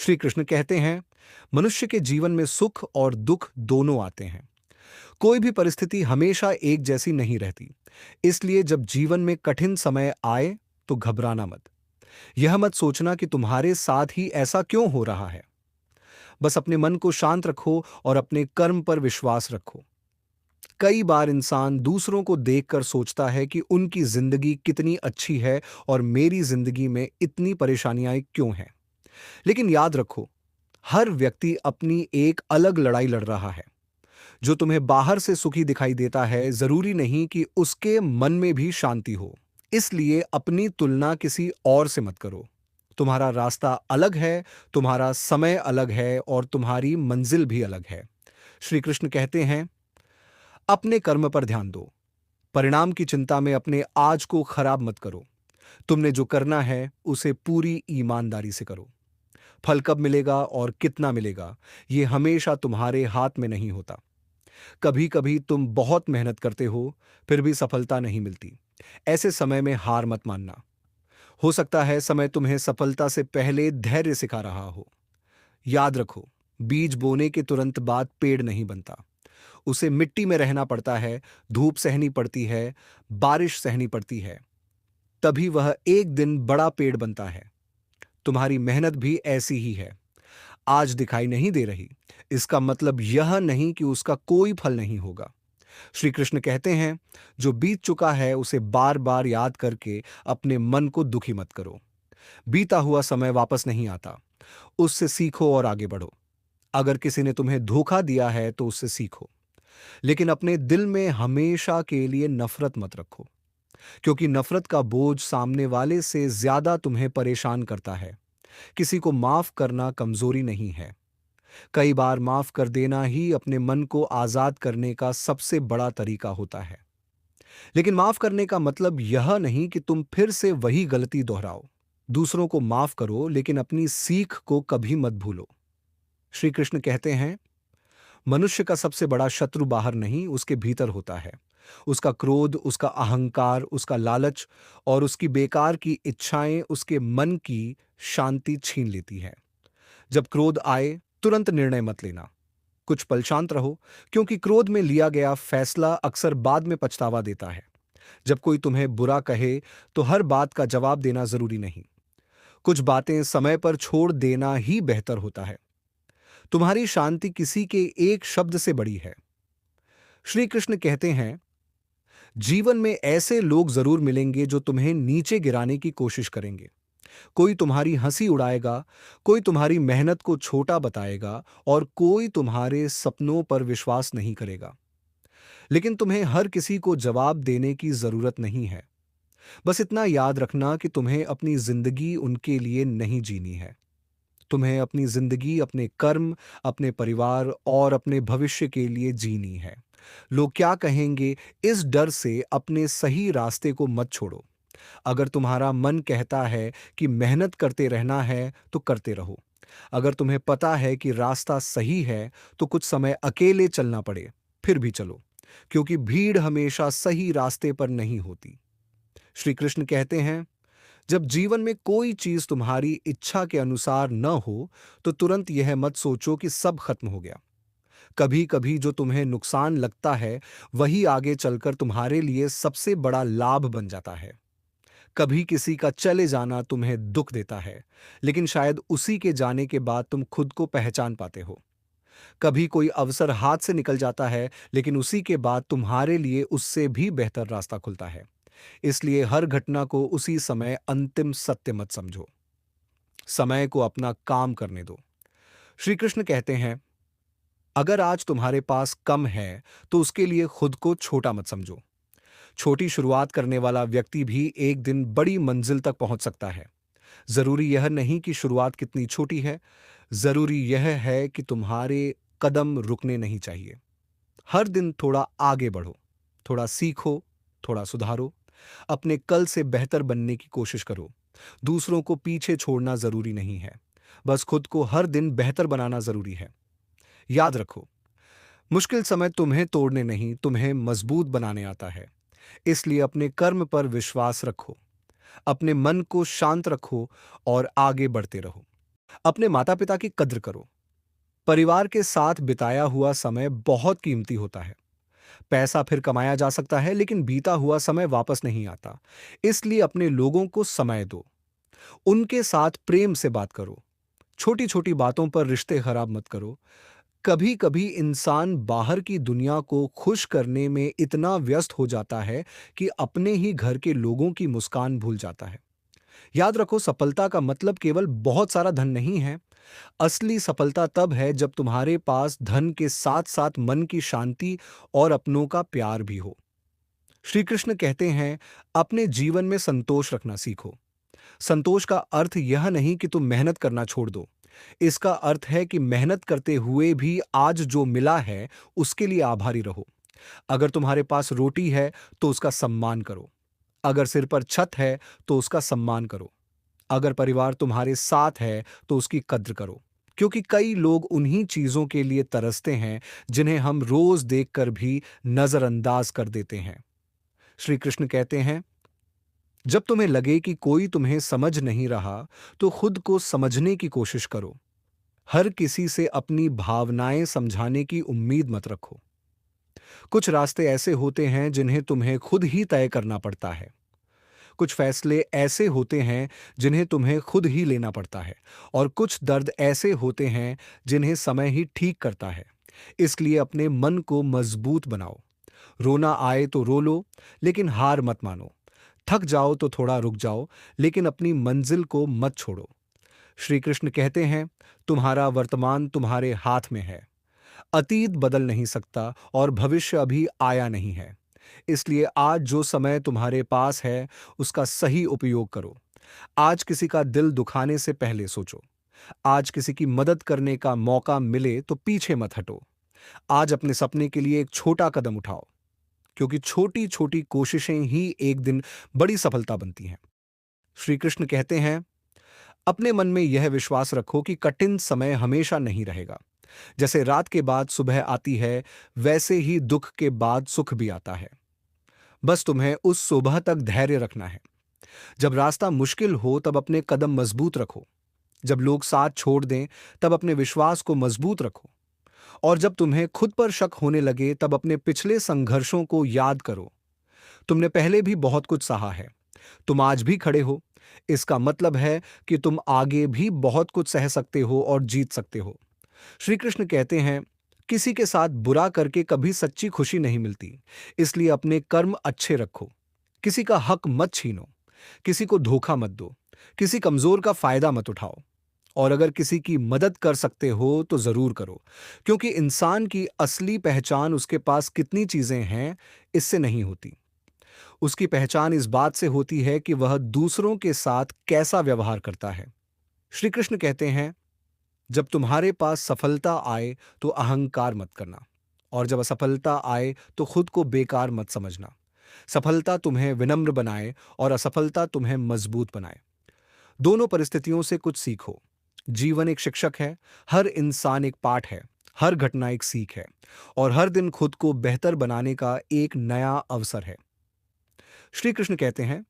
श्री कृष्ण कहते हैं, मनुष्य के जीवन में सुख और दुख दोनों आते हैं। कोई भी परिस्थिति हमेशा एक जैसी नहीं रहती। इसलिए जब जीवन में कठिन समय आए तो घबराना मत। यह मत सोचना कि तुम्हारे साथ ही ऐसा क्यों हो रहा है। बस अपने मन को शांत रखो और अपने कर्म पर विश्वास रखो। कई बार इंसान दूसरों को देखकर सोचता है कि उनकी जिंदगी कितनी अच्छी है और मेरी जिंदगी में इतनी परेशानियां क्यों हैं। लेकिन याद रखो, हर व्यक्ति अपनी एक अलग लड़ाई लड़ रहा है। जो तुम्हें बाहर से सुखी दिखाई देता है, जरूरी नहीं कि उसके मन में भी शांति हो। इसलिए अपनी तुलना किसी और से मत करो। तुम्हारा रास्ता अलग है, तुम्हारा समय अलग है और तुम्हारी मंजिल भी अलग है। श्री कृष्ण कहते हैं, अपने कर्म पर ध्यान दो। परिणाम की चिंता में अपने आज को खराब मत करो। तुमने जो करना है उसे पूरी ईमानदारी से करो। फल कब मिलेगा और कितना मिलेगा, यह हमेशा तुम्हारे हाथ में नहीं होता। कभी कभी तुम बहुत मेहनत करते हो, फिर भी सफलता नहीं मिलती। ऐसे समय में हार मत मानना। हो सकता है समय तुम्हें सफलता से पहले धैर्य सिखा रहा हो। याद रखो, बीज बोने के तुरंत बाद पेड़ नहीं बनता। उसे मिट्टी में रहना पड़ता है, धूप सहनी पड़ती है, बारिश सहनी पड़ती है, तभी वह एक दिन बड़ा पेड़ बनता है। तुम्हारी मेहनत भी ऐसी ही है। आज दिखाई नहीं दे रही, इसका मतलब यह नहीं कि उसका कोई फल नहीं होगा। श्री कृष्ण कहते हैं, जो बीत चुका है उसे बार बार याद करके अपने मन को दुखी मत करो। बीता हुआ समय वापस नहीं आता। उससे सीखो और आगे बढ़ो। अगर किसी ने तुम्हें धोखा दिया है तो उससे सीखो। लेकिन अपने दिल में हमेशा के लिए नफरत मत रखो, क्योंकि नफरत का बोझ सामने वाले से ज्यादा तुम्हें परेशान करता है। किसी को माफ करना कमजोरी नहीं है। कई बार माफ कर देना ही अपने मन को आजाद करने का सबसे बड़ा तरीका होता है। लेकिन माफ करने का मतलब यह नहीं कि तुम फिर से वही गलती दोहराओ। दूसरों को माफ करो, लेकिन अपनी सीख को कभी मत भूलो। श्री कृष्ण कहते हैं, मनुष्य का सबसे बड़ा शत्रु बाहर नहीं, उसके भीतर होता है। उसका क्रोध, उसका अहंकार, उसका लालच और उसकी बेकार की इच्छाएं उसके मन की शांति छीन लेती है। जब क्रोध आए, तुरंत निर्णय मत लेना। कुछ पल शांत रहो, क्योंकि क्रोध में लिया गया फैसला अक्सर बाद में पछतावा देता है। जब कोई तुम्हें बुरा कहे तो हर बात का जवाब देना जरूरी नहीं। कुछ बातें समय पर छोड़ देना ही बेहतर होता है। तुम्हारी शांति किसी के एक शब्द से बड़ी है। श्री कृष्ण कहते हैं, जीवन में ऐसे लोग जरूर मिलेंगे जो तुम्हें नीचे गिराने की कोशिश करेंगे। कोई तुम्हारी हंसी उड़ाएगा, कोई तुम्हारी मेहनत को छोटा बताएगा और कोई तुम्हारे सपनों पर विश्वास नहीं करेगा। लेकिन तुम्हें हर किसी को जवाब देने की जरूरत नहीं है। बस इतना याद रखना कि तुम्हें अपनी जिंदगी उनके लिए नहीं जीनी है। तुम्हें अपनी जिंदगी अपने कर्म, अपने परिवार और अपने भविष्य के लिए जीनी है। लोग क्या कहेंगे, इस डर से अपने सही रास्ते को मत छोड़ो। अगर तुम्हारा मन कहता है कि मेहनत करते रहना है तो करते रहो। अगर तुम्हें पता है कि रास्ता सही है तो कुछ समय अकेले चलना पड़े, फिर भी चलो, क्योंकि भीड़ हमेशा सही रास्ते पर नहीं होती। श्री कृष्ण कहते हैं, जब जीवन में कोई चीज तुम्हारी इच्छा के अनुसार न हो तो तुरंत यह मत सोचो कि सब खत्म हो गया। कभी कभी जो तुम्हें नुकसान लगता है वही आगे चलकर तुम्हारे लिए सबसे बड़ा लाभ बन जाता है। कभी किसी का चले जाना तुम्हें दुख देता है, लेकिन शायद उसी के जाने के बाद तुम खुद को पहचान पाते हो। कभी कोई अवसर हाथ से निकल जाता है, लेकिन उसी के बाद तुम्हारे लिए उससे भी बेहतर रास्ता खुलता है। इसलिए हर घटना को उसी समय अंतिम सत्य मत समझो। समय को अपना काम करने दो। श्री कृष्ण कहते हैं, अगर आज तुम्हारे पास कम है तो उसके लिए खुद को छोटा मत समझो। छोटी शुरुआत करने वाला व्यक्ति भी एक दिन बड़ी मंजिल तक पहुंच सकता है। जरूरी यह नहीं कि शुरुआत कितनी छोटी है, जरूरी यह है कि तुम्हारे कदम रुकने नहीं चाहिए। हर दिन थोड़ा आगे बढ़ो, थोड़ा सीखो, थोड़ा सुधारो। अपने कल से बेहतर बनने की कोशिश करो। दूसरों को पीछे छोड़ना जरूरी नहीं है, बस खुद को हर दिन बेहतर बनाना जरूरी है। याद रखो, मुश्किल समय तुम्हें तोड़ने नहीं, तुम्हें मजबूत बनाने आता है। इसलिए अपने कर्म पर विश्वास रखो, अपने मन को शांत रखो और आगे बढ़ते रहो। अपने माता पिता की कद्र करो। परिवार के साथ बिताया हुआ समय बहुत कीमती होता है। पैसा फिर कमाया जा सकता है, लेकिन बीता हुआ समय वापस नहीं आता। इसलिए अपने लोगों को समय दो, उनके साथ प्रेम से बात करो। छोटी छोटी बातों पर रिश्ते खराब मत करो। कभी कभी इंसान बाहर की दुनिया को खुश करने में इतना व्यस्त हो जाता है कि अपने ही घर के लोगों की मुस्कान भूल जाता है। याद रखो, सफलता का मतलब केवल बहुत सारा धन नहीं है। असली सफलता तब है जब तुम्हारे पास धन के साथ साथ मन की शांति और अपनों का प्यार भी हो। श्री कृष्ण कहते हैं, अपने जीवन में संतोष रखना सीखो। संतोष का अर्थ यह नहीं कि तुम मेहनत करना छोड़ दो। इसका अर्थ है कि मेहनत करते हुए भी आज जो मिला है उसके लिए आभारी रहो। अगर तुम्हारे पास रोटी है तो उसका सम्मान करो। अगर सिर पर छत है तो उसका सम्मान करो। अगर परिवार तुम्हारे साथ है तो उसकी कद्र करो। क्योंकि कई लोग उन्हीं चीजों के लिए तरसते हैं जिन्हें हम रोज देखकर भी नजरअंदाज कर देते हैं। श्री कृष्ण कहते हैं, जब तुम्हें लगे कि कोई तुम्हें समझ नहीं रहा, तो खुद को समझने की कोशिश करो। हर किसी से अपनी भावनाएं समझाने की उम्मीद मत रखो। कुछ रास्ते ऐसे होते हैं जिन्हें तुम्हें खुद ही तय करना पड़ता है। कुछ फैसले ऐसे होते हैं जिन्हें तुम्हें खुद ही लेना पड़ता है। और कुछ दर्द ऐसे होते हैं जिन्हें समय ही ठीक करता है। इसलिए अपने मन को मजबूत बनाओ। रोना आए तो रो लो, लेकिन हार मत मानो। थक जाओ तो थोड़ा रुक जाओ, लेकिन अपनी मंजिल को मत छोड़ो। श्री कृष्ण कहते हैं, तुम्हारा वर्तमान तुम्हारे हाथ में है। अतीत बदल नहीं सकता और भविष्य अभी आया नहीं है। इसलिए आज जो समय तुम्हारे पास है उसका सही उपयोग करो। आज किसी का दिल दुखाने से पहले सोचो। आज किसी की मदद करने का मौका मिले तो पीछे मत हटो। आज अपने सपने के लिए एक छोटा कदम उठाओ, क्योंकि छोटी छोटी कोशिशें ही एक दिन बड़ी सफलता बनती हैं। श्री कृष्ण कहते हैं, अपने मन में यह विश्वास रखो कि कठिन समय हमेशा नहीं रहेगा। जैसे रात के बाद सुबह आती है, वैसे ही दुख के बाद सुख भी आता है। बस तुम्हें उस सुबह तक धैर्य रखना है। जब रास्ता मुश्किल हो तब अपने कदम मजबूत रखो। जब लोग साथ छोड़ दें तब अपने विश्वास को मजबूत रखो। और जब तुम्हें खुद पर शक होने लगे तब अपने पिछले संघर्षों को याद करो। तुमने पहले भी बहुत कुछ सहा है। तुम आज भी खड़े हो। इसका मतलब है कि तुम आगे भी बहुत कुछ सह सकते हो और जीत सकते हो। श्री कृष्ण कहते हैं, किसी के साथ बुरा करके कभी सच्ची खुशी नहीं मिलती। इसलिए अपने कर्म अच्छे रखो। किसी का हक मत छीनो। किसी को धोखा मत दो। किसी कमजोर का फायदा मत उठाओ। और अगर किसी की मदद कर सकते हो तो जरूर करो, क्योंकि इंसान की असली पहचान उसके पास कितनी चीजें हैं इससे नहीं होती। उसकी पहचान इस बात से होती है कि वह दूसरों के साथ कैसा व्यवहार करता है। श्री कृष्ण कहते हैं, जब तुम्हारे पास सफलता आए तो अहंकार मत करना, और जब असफलता आए तो खुद को बेकार मत समझना। सफलता तुम्हें विनम्र बनाए और असफलता तुम्हें मजबूत बनाए। दोनों परिस्थितियों से कुछ सीखो। जीवन एक शिक्षक है। हर इंसान एक पाठ है। हर घटना एक सीख है। और हर दिन खुद को बेहतर बनाने का एक नया अवसर है। श्री कृष्ण कहते हैं,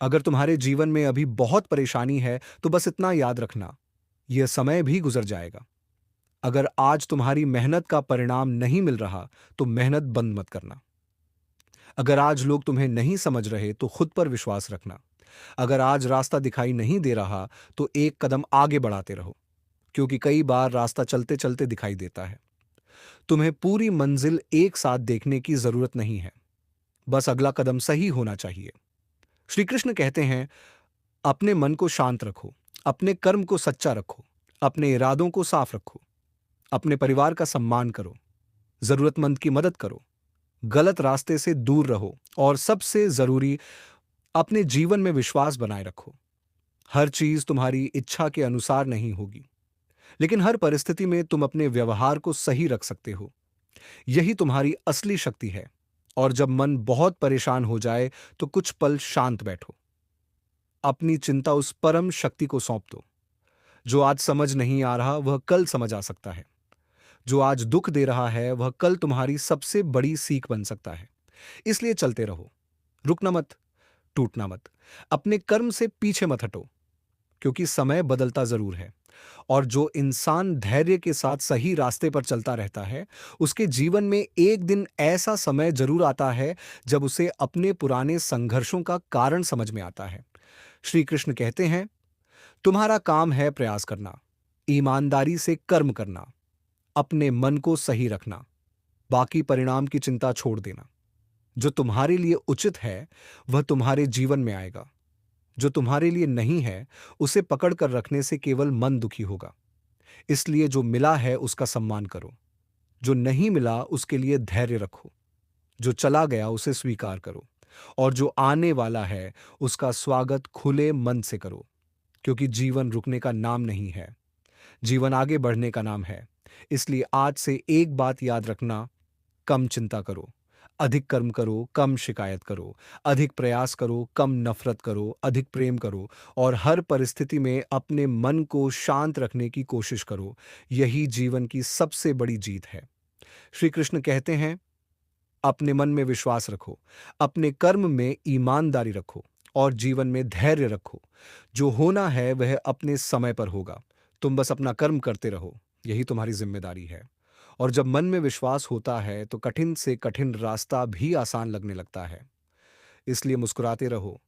अगर तुम्हारे जीवन में अभी बहुत परेशानी है तो बस इतना याद रखना, यह समय भी गुजर जाएगा। अगर आज तुम्हारी मेहनत का परिणाम नहीं मिल रहा तो मेहनत बंद मत करना। अगर आज लोग तुम्हें नहीं समझ रहे तो खुद पर विश्वास रखना। अगर आज रास्ता दिखाई नहीं दे रहा तो एक कदम आगे बढ़ाते रहो, क्योंकि कई बार रास्ता चलते चलते दिखाई देता है। तुम्हें पूरी मंजिल एक साथ देखने की जरूरत नहीं है। बस अगला कदम सही होना चाहिए। श्री कृष्ण कहते हैं, अपने मन को शांत रखो। अपने कर्म को सच्चा रखो। अपने इरादों को साफ रखो। अपने परिवार का सम्मान करो। जरूरतमंद की मदद करो। गलत रास्ते से दूर रहो और सबसे जरूरी, अपने जीवन में विश्वास बनाए रखो। हर चीज तुम्हारी इच्छा के अनुसार नहीं होगी, लेकिन हर परिस्थिति में तुम अपने व्यवहार को सही रख सकते हो। यही तुम्हारी असली शक्ति है। और जब मन बहुत परेशान हो जाए तो कुछ पल शांत बैठो। अपनी चिंता उस परम शक्ति को सौंप दो। जो आज समझ नहीं आ रहा वह कल समझ आ सकता है। जो आज दुख दे रहा है वह कल तुम्हारी सबसे बड़ी सीख बन सकता है। इसलिए चलते रहो। रुकना मत, टूटना मत। अपने कर्म से पीछे मत हटो। क्योंकि समय बदलता जरूर है। और जो इंसान धैर्य के साथ सही रास्ते पर चलता रहता है, उसके जीवन में एक दिन ऐसा समय जरूर आता है जब उसे अपने पुराने संघर्षों का कारण समझ में आता है। श्री कृष्ण कहते हैं, तुम्हारा काम है प्रयास करना, ईमानदारी से कर्म करना, अपने मन को सही रखना, बाकी परिणाम की चिंता छोड़ देना। जो तुम्हारे लिए उचित है वह तुम्हारे जीवन में आएगा। जो तुम्हारे लिए नहीं है उसे पकड़ कर रखने से केवल मन दुखी होगा। इसलिए जो मिला है उसका सम्मान करो, जो नहीं मिला उसके लिए धैर्य रखो, जो चला गया उसे स्वीकार करो, और जो आने वाला है उसका स्वागत खुले मन से करो। क्योंकि जीवन रुकने का नाम नहीं है, जीवन आगे बढ़ने का नाम है। इसलिए आज से एक बात याद रखना, कम चिंता करो, अधिक कर्म करो, कम शिकायत करो, अधिक प्रयास करो, कम नफरत करो, अधिक प्रेम करो, और हर परिस्थिति में अपने मन को शांत रखने की कोशिश करो। यही जीवन की सबसे बड़ी जीत है। श्री कृष्ण कहते हैं, अपने मन में विश्वास रखो, अपने कर्म में ईमानदारी रखो, और जीवन में धैर्य रखो। जो होना है वह अपने समय पर होगा। तुम बस अपना कर्म करते रहो, यही तुम्हारी जिम्मेदारी है। और जब मन में विश्वास होता है तो कठिन से कठिन रास्ता भी आसान लगने लगता है। इसलिए मुस्कुराते रहो,